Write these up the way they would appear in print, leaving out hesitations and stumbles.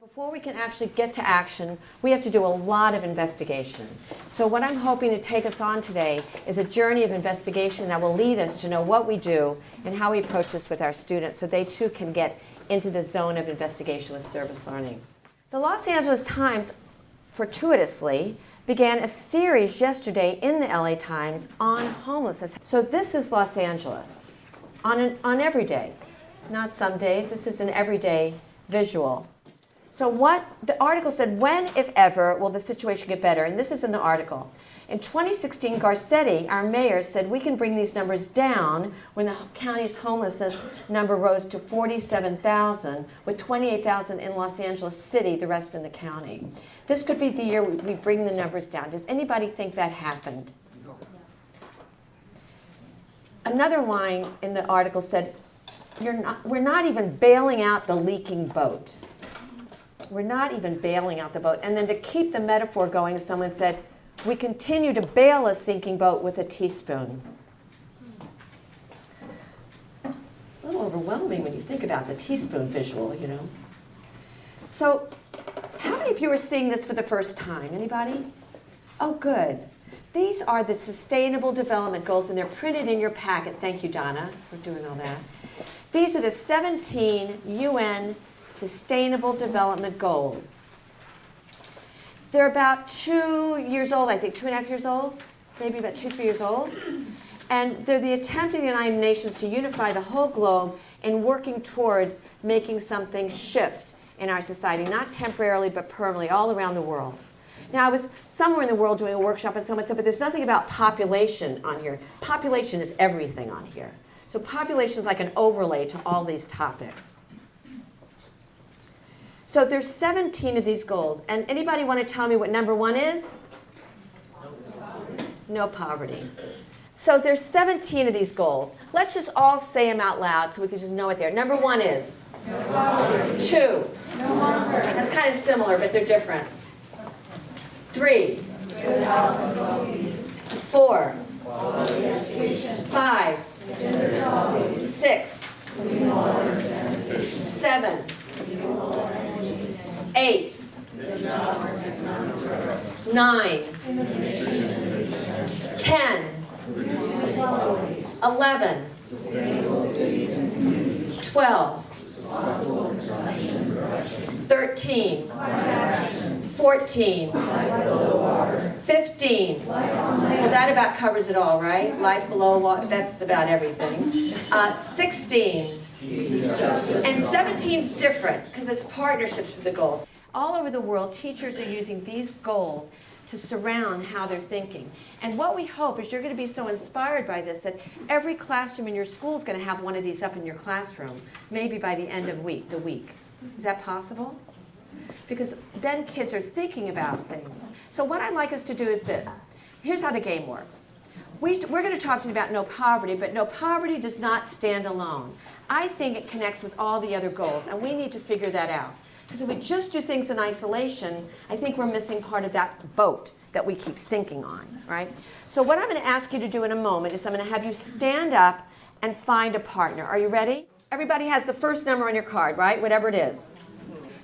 Before we can actually get to action, we have to do a lot of investigation. So what I'm hoping to take us on today is a journey of investigation that will lead us to know what we do and how we approach this with our students so they too can get into the zone of investigation with service learning. The Los Angeles Times, fortuitously, began a series yesterday in the LA Times on homelessness. So this is Los Angeles on every day, not some days. This is an everyday visual. So what the article said, when, if ever, will the situation get better? And this is in the article. In 2016, Garcetti, our mayor, said we can bring these numbers down when the county's homelessness number rose to 47,000, with 28,000 in Los Angeles City, the rest in the county. This could be the year we bring the numbers down. Does anybody think that happened? No. Another line in the article said, we're not even bailing out the leaking boat. We're not even bailing out the boat. And then to keep the metaphor going, someone said, we continue to bail a sinking boat with a teaspoon. A little overwhelming when you think about the teaspoon visual, you know. So how many of you are seeing this for the first time? Anybody? Oh, good. These are the Sustainable Development Goals, and they're printed in your packet. Thank you, Donna, for doing all that. These are the 17 UN Sustainable Development Goals. They're about 2 years old, I think, 2.5 years old, maybe about 2-3 years old. And they're the attempt of the United Nations to unify the whole globe in working towards making something shift in our society, not temporarily but permanently, all around the world. Now, I was somewhere in the world doing a workshop and someone said, but there's nothing about population on here. Population is everything on here. So population is like an overlay to all these topics. So there's 17 of these goals. And anybody want to tell me what number 1 is? No poverty. So there's 17 of these goals. Let's just all say them out loud so we can just know it there. Number 1 is? No poverty. 2? No hunger. That's kind of similar, but they're different. 3? Good health and well-being. 4? Quality education. 5? Gender equality. 6? Clean water and sanitation. 7? 8, 9, 10, 11, 12, 13, 14, 15. Well, that about covers it all, right? Life below water, that's about everything. 16. And 17's different because it's partnerships with the goals. All over the world, teachers are using these goals to surround how they're thinking. And what we hope is you're going to be so inspired by this that every classroom in your school is going to have one of these up in your classroom, maybe by the end of the week. Is that possible? Because then kids are thinking about things. So what I'd like us to do is this. Here's how the game works. We're going to talk to you about no poverty, but no poverty does not stand alone. I think it connects with all the other goals, and we need to figure that out. Because if we just do things in isolation, I think we're missing part of that boat that we keep sinking on, right? So what I'm going to ask you to do in a moment is I'm going to have you stand up and find a partner. Are you ready? Everybody has the first number on your card, right? Whatever it is.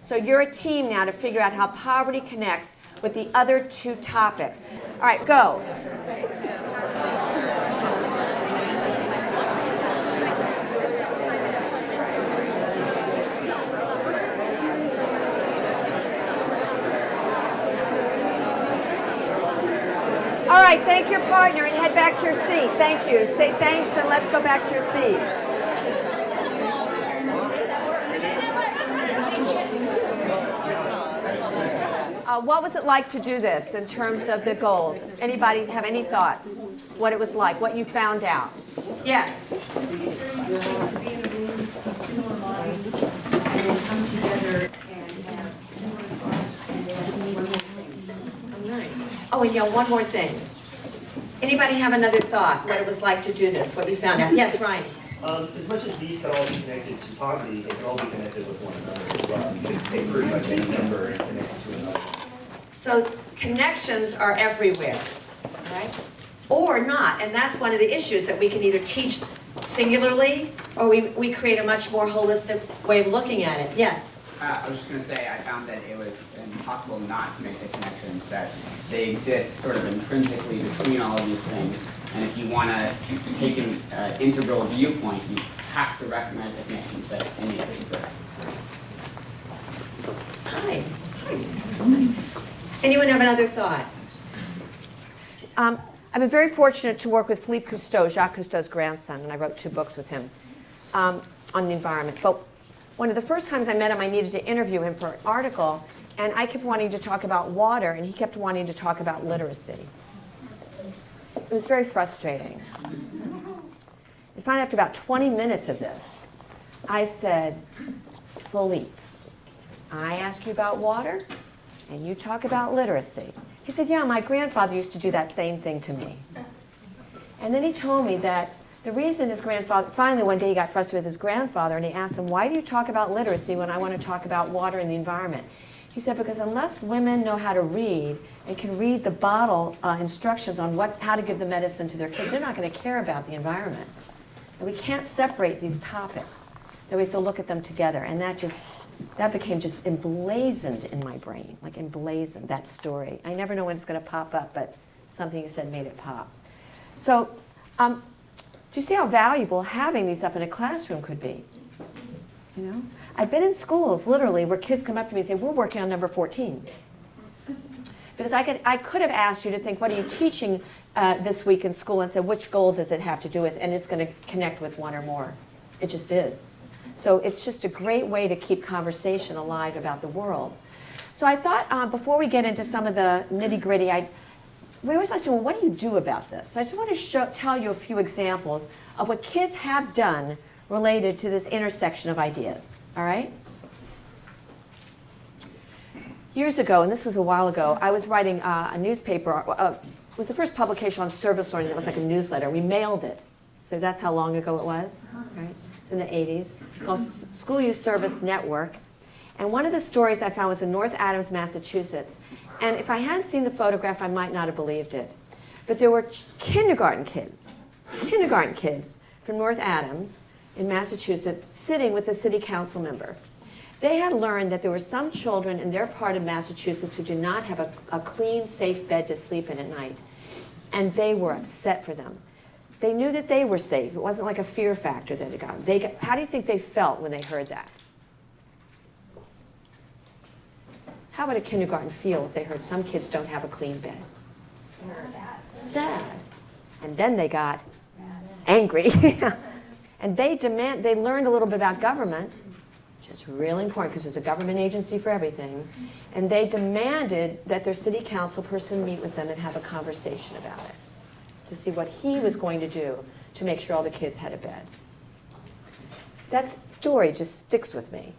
So you're a team now to figure out how poverty connects with the other 2 topics. All right, go. All right, thank your partner and head back to your seat. Thank you. Say thanks and let's go back to your seat. What was it like to do this in terms of the goals? Anybody have any thoughts? What it was like, what you found out? Yes? To be in a room of similar minds and then come together and have similar thoughts and then one more thing. Oh, nice. Oh, and yeah, one more thing. Anybody have another thought, what it was like to do this, what you found out? Yes, Ryan? As much as these can all be connected to poverty, they can all be connected with one another as well. You can take pretty much any number and connect it to another. So connections are everywhere, right? Or not, and that's one of the issues, that we can either teach singularly or we create a much more holistic way of looking at it. Yes? I was just going to say, I found that it was impossible not to make the connections, that they exist sort of intrinsically between all of these things. And if you want to take an integral viewpoint, you have to recognize the connections that any of it exists. Hi. Anyone have another thought? I've been very fortunate to work with Philippe Cousteau, Jacques Cousteau's grandson, and I wrote 2 books with him on the environment. But one of the first times I met him, I needed to interview him for an article, and I kept wanting to talk about water, and he kept wanting to talk about literacy. It was very frustrating. And finally, after about 20 minutes of this, I said, Philippe, I ask you about water, and you talk about literacy. He said, yeah, my grandfather used to do that same thing to me. And then he told me that the reason his grandfather, finally one day he got frustrated with his grandfather, and he asked him, why do you talk about literacy when I want to talk about water and the environment? He said, because unless women know how to read and can read the bottle instructions on how to give the medicine to their kids, they're not going to care about the environment. And we can't separate these topics. That we have to look at them together. And that became just emblazoned in my brain, like emblazoned, that story. I never know when it's going to pop up, but something you said made it pop. So do you see how valuable having these up in a classroom could be? You know, I've been in schools, literally, where kids come up to me and say, we're working on number 14. Because I could have asked you to think, what are you teaching this week in school, and said, which goal does it have to do with, and it's going to connect with one or more. It just is. So it's just a great way to keep conversation alive about the world. So I thought before we get into some of the nitty-gritty, we always like to, well, what do you do about this? So I just want to tell you a few examples of what kids have done related to this intersection of ideas, all right? Years ago, and this was a while ago, I was writing a newspaper. It was the first publication on service learning. It was like a newsletter. We mailed it. So that's how long ago it was, right? It's in the 80s. It's called School Youth Service Network. And one of the stories I found was in North Adams, Massachusetts. And if I hadn't seen the photograph, I might not have believed it. But there were kindergarten kids from North Adams in Massachusetts sitting with a city council member. They had learned that there were some children in their part of Massachusetts who do not have a clean, safe bed to sleep in at night. And they were upset for them. They knew that they were safe. It wasn't like a fear factor that had gone. How do you think they felt when they heard that? How would a kindergarten feel if they heard some kids don't have a clean bed? Sad. And then they got angry. And they learned a little bit about government, which is really important because there's a government agency for everything. And they demanded that their city council person meet with them and have a conversation about it, to see what he was going to do to make sure all the kids had a bed. That story just sticks with me.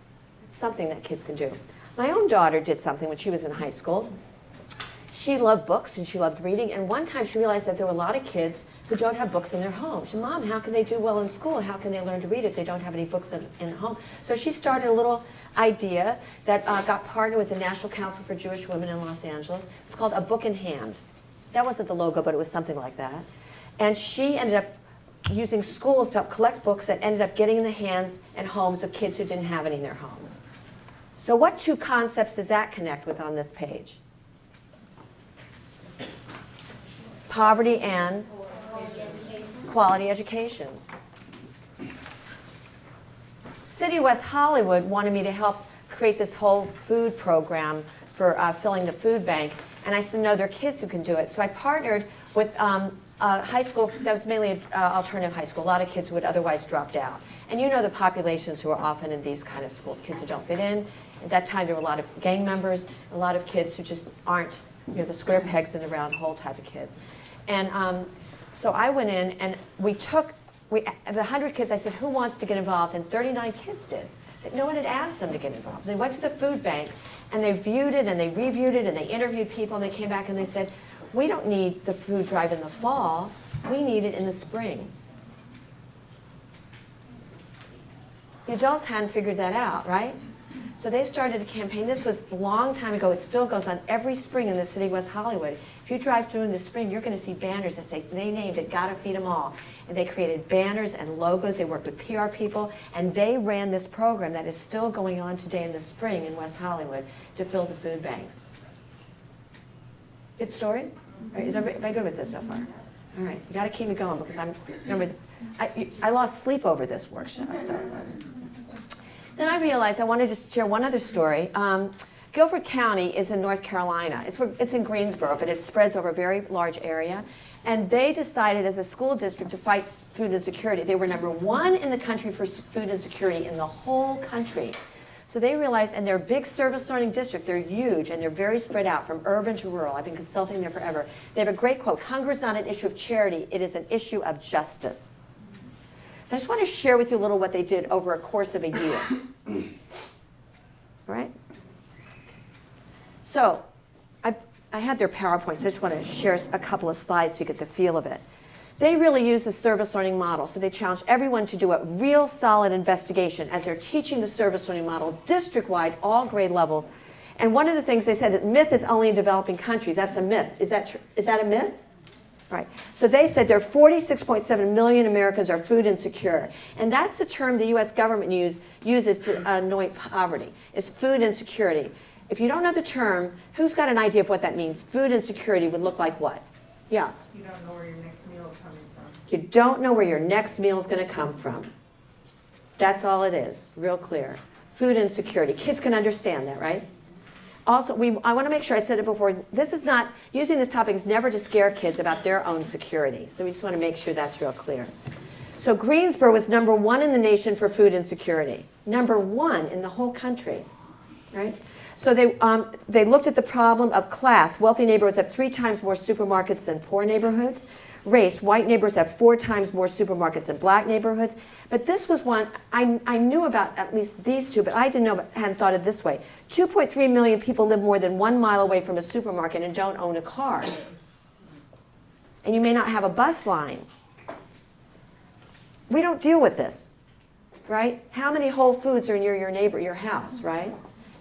It's something that kids can do. My own daughter did something when she was in high school. She loved books and she loved reading, and one time she realized that there were a lot of kids who don't have books in their home. She said, Mom, how can they do well in school? How can they learn to read if they don't have any books in home? So she started a little idea that got partnered with the National Council for Jewish Women in Los Angeles. It's called A Book in Hand. That wasn't the logo, but it was something like that. And she ended up using schools to help collect books that ended up getting in the hands and homes of kids who didn't have any in their homes. So what 2 concepts does that connect with on this page? Poverty and quality education. City of West Hollywood wanted me to help create this whole food program for filling the food bank. And I said, no, there are kids who can do it. So I partnered with a high school that was mainly an alternative high school, a lot of kids who would otherwise dropped out. And you know the populations who are often in these kind of schools, kids who don't fit in. At that time, there were a lot of gang members, a lot of kids who just aren't, the square pegs in the round hole type of kids. And so I went in and of the 100 kids, I said, who wants to get involved? And 39 kids did. No one had asked them to get involved. They went to the food bank and they viewed it and they reviewed it and they interviewed people and they came back and they said, we don't need the food drive in the fall, we need it in the spring. The adults hadn't figured that out, right? So they started a campaign. This was a long time ago. It still goes on every spring in the city of West Hollywood. If If you drive through in the spring, you're going to see banners that say, they named it Gotta Feed 'Em All. And they created banners and logos. They worked with PR people. And they ran this program that is still going on today in the spring in West Hollywood to fill the food banks. Good stories? All right, is everybody good with this so far? All right, you got to keep me going because I lost sleep over this workshop. Then I realized I wanted to share one other story. Guilford County is in North Carolina. It's in Greensboro, but it spreads over a very large area. And they decided as a school district to fight food insecurity. They were #1 in the country for food insecurity in the whole country. So they realized, and they're a big service-oriented district, they're huge, and they're very spread out from urban to rural. I've been consulting there forever. They have a great quote, "Hunger is not an issue of charity, it is an issue of justice." So I just want to share with you a little what they did over a course of a year. All right? So I had their PowerPoints. I just want to share a couple of slides so you get the feel of it. They really use the service learning model. So they challenge everyone to do a real solid investigation as they're teaching the service learning model district-wide, all grade levels. And one of the things they said that myth is only in developing countries. That's a myth. Is that a myth? Right. So they said there are 46.7 million Americans are food insecure. And that's the term the U.S. government uses to anoint poverty, is food insecurity. If you don't know the term, who's got an idea of what that means? Food insecurity would look like what? Yeah. You don't know where your next meal is coming from. You don't know where your next meal is going to come from. That's all it is, real clear. Food insecurity. Kids can understand that, right? Also, I want to make sure I said it before. This is not, using this topic is never to scare kids about their own security. So we just want to make sure that's real clear. So Greensboro was #1 in the nation for food insecurity. #1 in the whole country, right? So they looked at the problem of class. Wealthy neighborhoods have 3 times more supermarkets than poor neighborhoods. Race, white neighborhoods have 4 times more supermarkets than black neighborhoods. But this was one, I knew about at least these two, but I hadn't thought of it this way. 2.3 million people live more than 1 mile away from a supermarket and don't own a car. And you may not have a bus line. We don't deal with this, right? How many Whole Foods are near your house, right?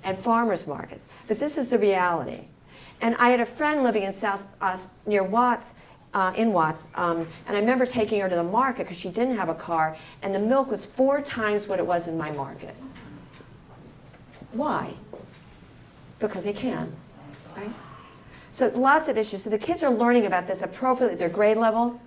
And farmers markets. But this is the reality. And I had a friend living in near Watts, and I remember taking her to the market because she didn't have a car, and the milk was 4 times what it was in my market. Why? Because they can, right? So lots of issues. So the kids are learning about this appropriately at their grade level.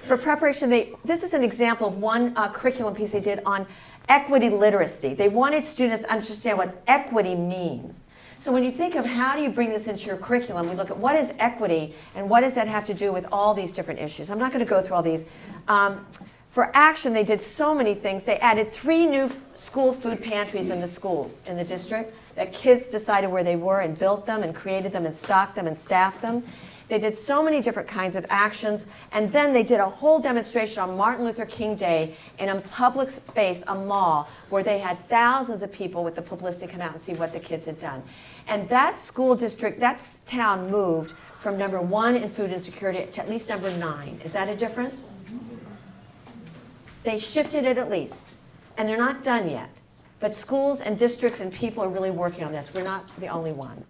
For preparation, this is an example of one curriculum piece they did on equity literacy. They wanted students to understand what equity means. So when you think of how do you bring this into your curriculum, we look at what is equity and what does that have to do with all these different issues. I'm not going to go through all these. For action, they did so many things. They added 3 new school food pantries in the schools in the district that kids decided where they were and built them and created them and stocked them and staffed them. They did so many different kinds of actions, and then they did a whole demonstration on Martin Luther King Day in a public space, a mall, where they had thousands of people with the publicity come out and see what the kids had done. And that school district, that town moved from #1 in food insecurity to at least #9. Is that a difference? They shifted it at least, and they're not done yet. But schools and districts and people are really working on this. We're not the only ones.